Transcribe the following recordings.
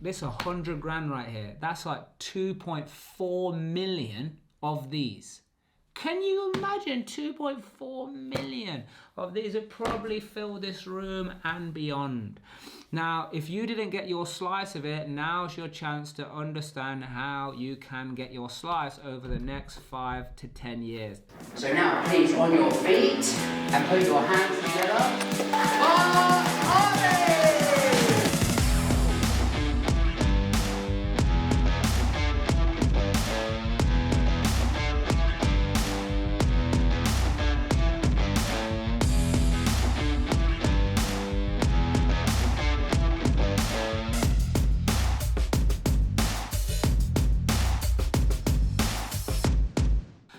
this 100 grand right here, that's like 2.4 million of these. Can you imagine 2.4 million of these would probably fill this room and beyond? Now, if you didn't get your slice of it, now's your chance to understand how you can get your slice over the next 5 to 10 years. So now, please, on your feet and put your hands together.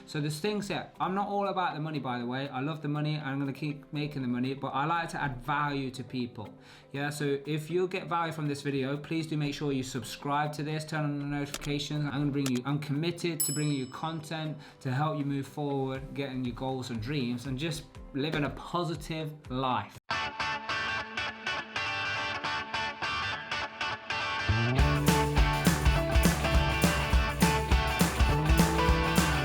So there's things here. I'm not all about the money, by the way. I love the money. I'm going to keep making the money, but I like to add value to people. Yeah, so if you get value from this video, please do make sure you subscribe to this, turn on the notifications. I'm committed to bringing you content to help you move forward, getting your goals and dreams, and just living a positive life.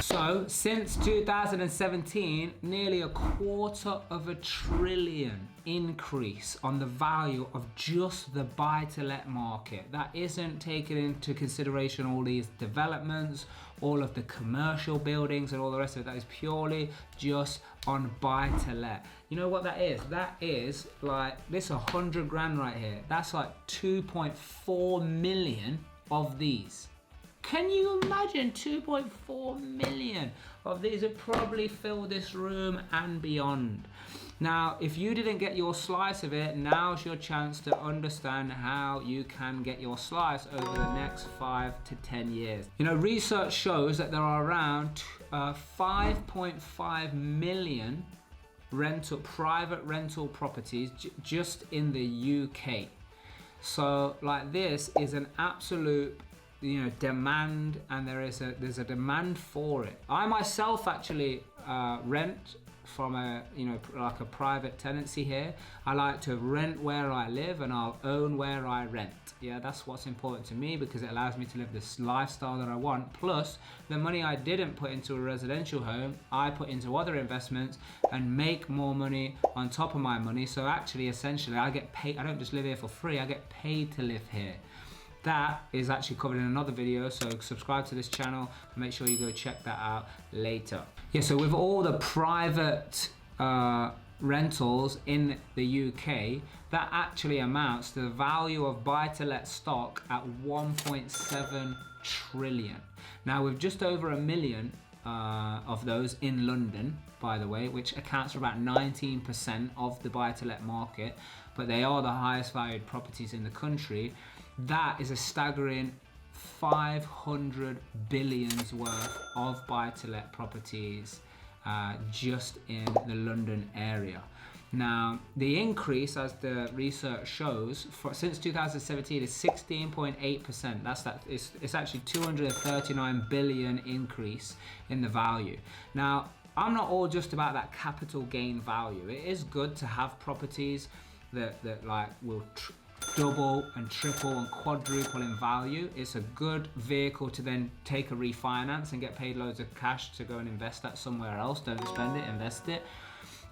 So, since 2017, nearly $250 billion increase on the value of just the buy-to-let market. That isn't taking into consideration all these developments, all of the commercial buildings and all the rest of it. That is purely just on buy-to-let. You know what that is? That is like this 100 grand right here. That's like 2.4 million of these. Can you imagine 2.4 million of these would probably fill this room and beyond? Now, if you didn't get your slice of it, now's your chance to understand how you can get your slice over the next 5 to 10 years. You know, research shows that there are around 5.5 million private rental properties just in the UK. So, like, this is an absolute demand, and there's a demand for it. I myself actually rent from like a private tenancy here. I like to rent where I live, and I'll own where I rent. Yeah, that's what's important to me because it allows me to live this lifestyle that I want. Plus, the money I didn't put into a residential home, I put into other investments and make more money on top of my money. So actually, essentially, I get paid. I don't just live here for free. I get paid to live here. That is actually covered in another video, so subscribe to this channel and make sure you go check that out later. Yeah, so with all the private rentals in the UK, that actually amounts to the value of buy-to-let stock at 1.7 trillion. Now, with just over 1 million of those in London, by the way, which accounts for about 19% of the buy-to-let market, but they are the highest valued properties in the country. That is a staggering 500 billions worth of buy-to-let properties just in the London area. Now, the increase, as the research shows, since 2017 is 16.8%. It's actually 239 billion increase in the value. Now, I'm not all just about that capital gain value. It is good to have properties that like will double and triple and quadruple in value. It's a good vehicle to then take a refinance and get paid loads of cash to go and invest that somewhere else. Don't spend it, invest it.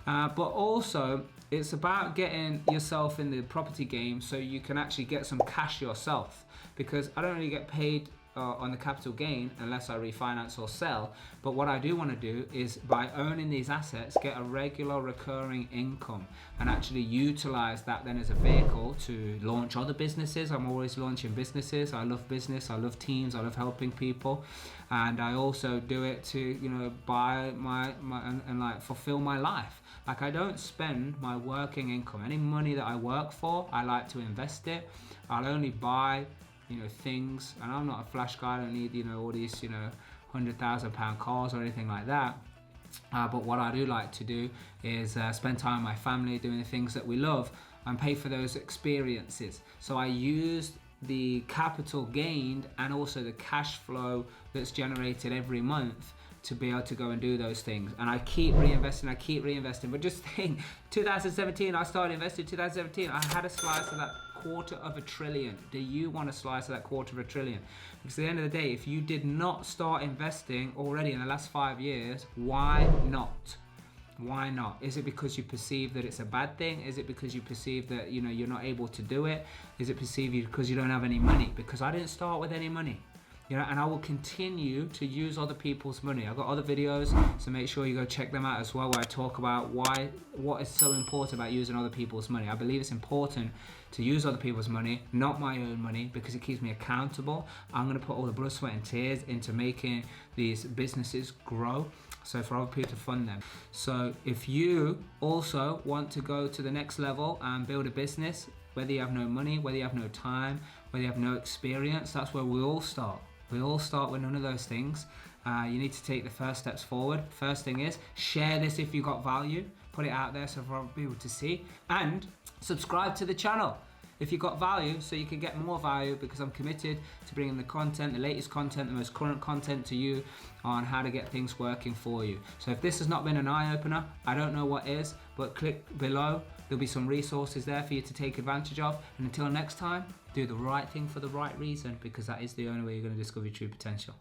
But also, it's about getting yourself in the property game so you can actually get some cash yourself. Because I don't really get paid on the capital gain unless I refinance or sell. But what I do want to do is, by owning these assets, get a regular recurring income and actually utilize that then as a vehicle to launch other businesses. I'm always launching businesses. I love business. I love teams. I love helping people. And I also do it to, buy my and like fulfill my life. Like, I don't spend my working income. Any money that I work for, I like to invest it. I'll only buy things, and I'm not a flash guy. I don't need all these £100,000 cars or anything like that. But what I do like to do is spend time with my family doing the things that we love and pay for those experiences. So I use the capital gained and also the cash flow that's generated every month to be able to go and do those things. And I keep reinvesting. But just think, 2017, I started investing. 2017, I had a slice of that $250 billion? Do you want a slice of that $250 billion? Because at the end of the day, if you did not start investing already in the last 5 years, why not? Why not? Is it because you perceive that it's a bad thing? Is it because you perceive that you're not able to do it? Is it perceived because you don't have any money? Because I didn't start with any money. And I will continue to use other people's money. I've got other videos, so make sure you go check them out as well, where I talk about what is so important about using other people's money. I believe it's important to use other people's money, not my own money, because it keeps me accountable. I'm gonna put all the blood, sweat and tears into making these businesses grow, so for other people to fund them. So if you also want to go to the next level and build a business, whether you have no money, whether you have no time, whether you have no experience, that's where we all start. We all start with none of those things. You need to take the first steps forward. First thing is, share this if you got value. Put it out there so for other people to see. And subscribe to the channel if you got value, so you can get more value, because I'm committed to bringing the content, the latest content, the most current content to you on how to get things working for you. So if this has not been an eye-opener, I don't know what is, but click below. There'll be some resources there for you to take advantage of. And until next time, do the right thing for the right reason, because that is the only way you're going to discover your true potential.